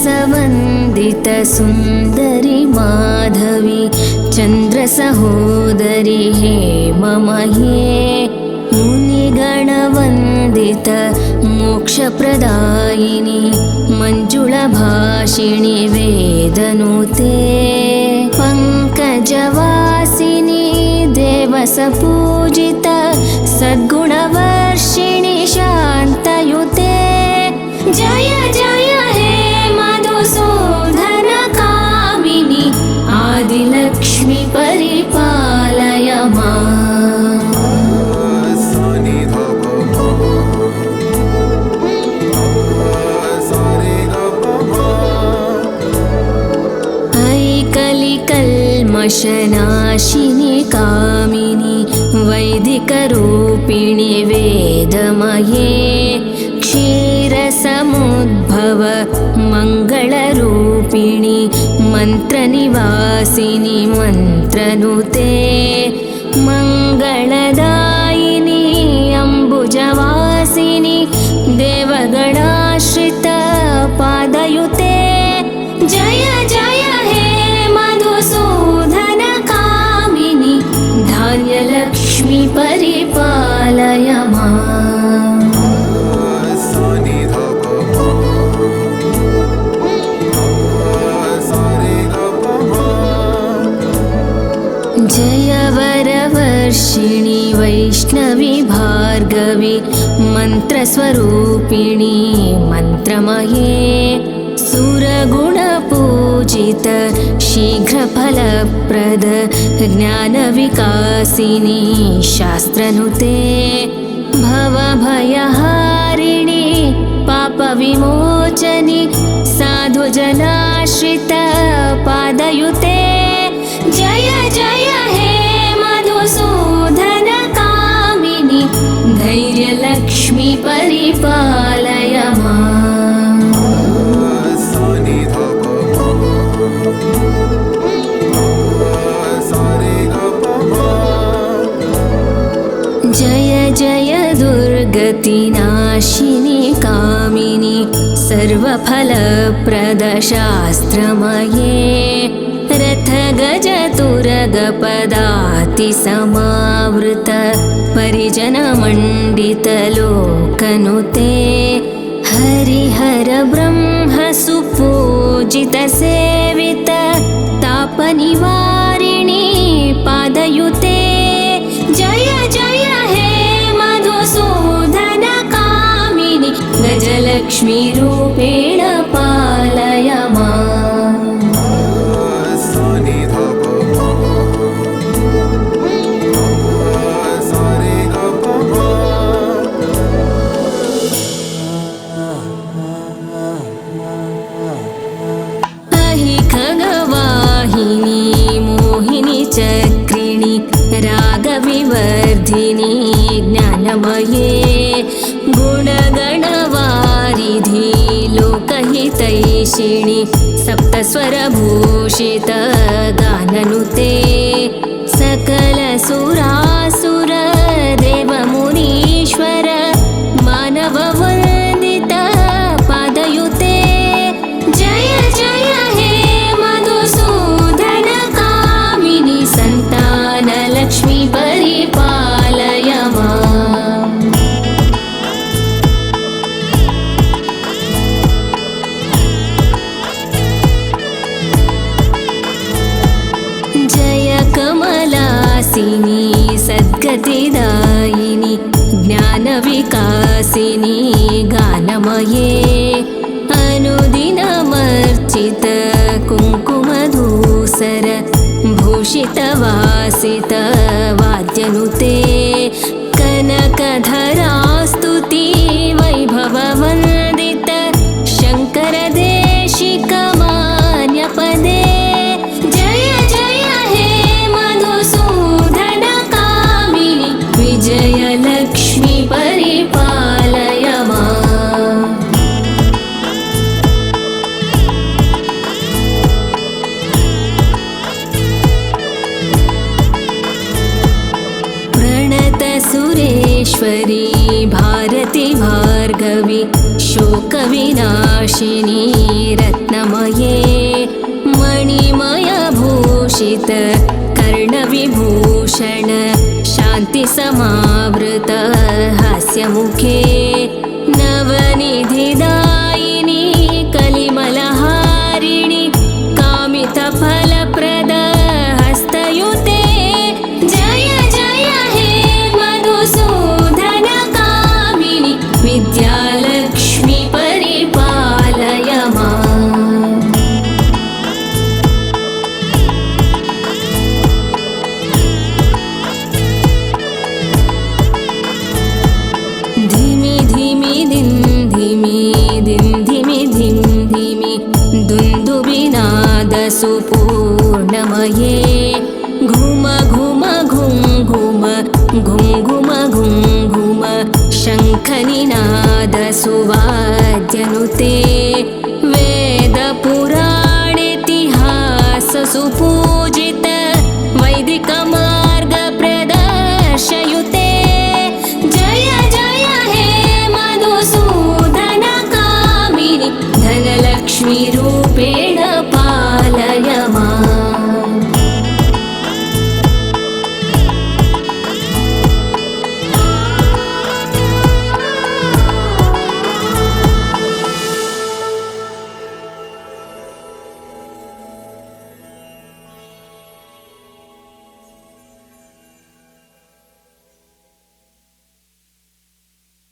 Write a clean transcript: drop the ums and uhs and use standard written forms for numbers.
षोडशवन्दित सुन्दरि माधवी चन्द्रसहोदरि हेममहे मुनिगणवन्दित मोक्षप्रदायिनि मञ्जुळभाषिणि वेदनुते पङ्कजवासिनि देवसपूजित सद्गुणवर्षिणि शान्तयुते जय जय हे मधुसूदन कामिनि आदिलक्ष्मी परिपालय माम्। ऐकलिकल्मषनाशिनि कामिनि वैदिकरूपिणि वेदमये क्षीरसमुद्भव मङ्गलरूपिणि मन्त्रनिवासिनि मन्त्रनुते मङ्गलदायिनि अम्बुजवासिनि देवगणाश्रित पादयुते जय जय हे मधुसूदन कामिनि धान्यलक्ष्मी परिपालय माम्। जय वरवर्षिणि वैष्णवी भार्गवी मन्त्रस्वरूपिणि मन्त्रमये सुरगुणपूजित शीघ्रफलप्रद ज्ञानविकासिनि शास्त्रनुते भवभयहारिणि पापविमोचनि साधुजनाश्रित पादयुते जय जय हे मधुसूदन कामिनि धैर्यलक्ष्मी परिपालय माम्। जय जय दुर्गतिनाशिनि कामिनि सर्वफलप्रद शास्त्रमये रथगजतुरगपदातिसमावृत परिजनमण्डितलोकनुते हरिहर ब्रह्म सुपूजित सेवित तापनिवारिणि पादयुते जय जय हे मधुसूदन कामिनि गजलक्ष्मी रूपेण पालय माम्। चक्रिणि रागविवर्धिनि ज्ञानमये गुणगणवारिधि लोकहितैषिणि सप्तस्वरभूषित गाननुते सकलसुरासुर देवमुनीश्वर मानववन्दित पादयुते जय जय हे मधुसूदन कामिनि सन्तानलक्ष्मी परिपालय माम्। जय कमलासिनि सद्गतिदायिनि ज्ञानविकासिनि गानमये अनुदिनमर्चित कुङ्कुमधूसर भूषितवासित वाद्यनुते कनकधरास्तुति वैभववन्दित शङ्करदेशिकमान्यपदे जय जय हे मधुसूदन कामिनि विजयलक्ष्मी परिपालय माम्। सुरेश्वरी भार भारती भार्गवी शोकविनाशिनी रत्नमये मणिमयभूषित कर्णविभूषण शान्तिसमावृत हास्यमुखे नवनिधिदायिनी कलिमलहारिणि कामितफलप्रद हस्तयुते जय जय हे मधुसूदन कामिनि विद्यालक्ष्मी परिपालय माम्। धिमि धिमि धिं धिमि धिं धिमि धिं धिमि दुन्दुभिनादसुपूर्णमये घुम घुम घुं घुम घुं घुम घुं घुम शङ्खनिनादसुवाद्यनुते वेदपुराणेतिहाससुपूर्णमये